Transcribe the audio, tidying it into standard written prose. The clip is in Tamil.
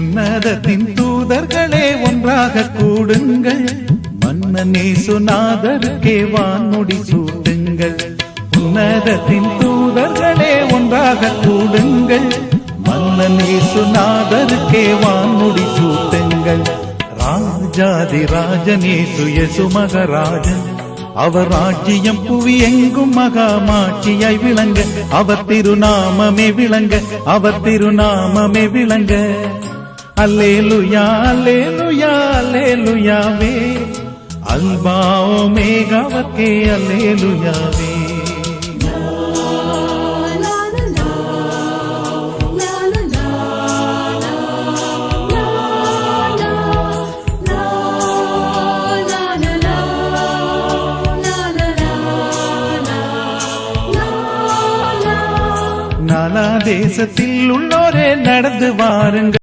உன்னதத்தின் தூதர்களே ஒன்றாக கூடுங்கள், மன்னன் இயேசுநாதருக்கே வான்முடி சூட்டுங்கள். உன்னதத்தின் தூதர்களே ஒன்றாக கூடுங்கள், மன்னன் இயேசுநாதருக்கே வான்முடி சூட்டுங்கள். ராஜாதி ராஜனேசு யேசு மகராஜன், அவர் ராஜ்யம் புவி எங்கும் மகாமாட்சியாய் விளங்க, அவர் திருநாமமே விளங்க, அவர் திருநாமமே விளங்க. அல்லேலூயா அல்லேலூயா அல்லேலூயாவே, அல்பா ஓமேகாவர்க்கே அல்லேலூயாவே. நாலா தேசத்தில் உள்ளோரே நடந்து வாருங்கள்,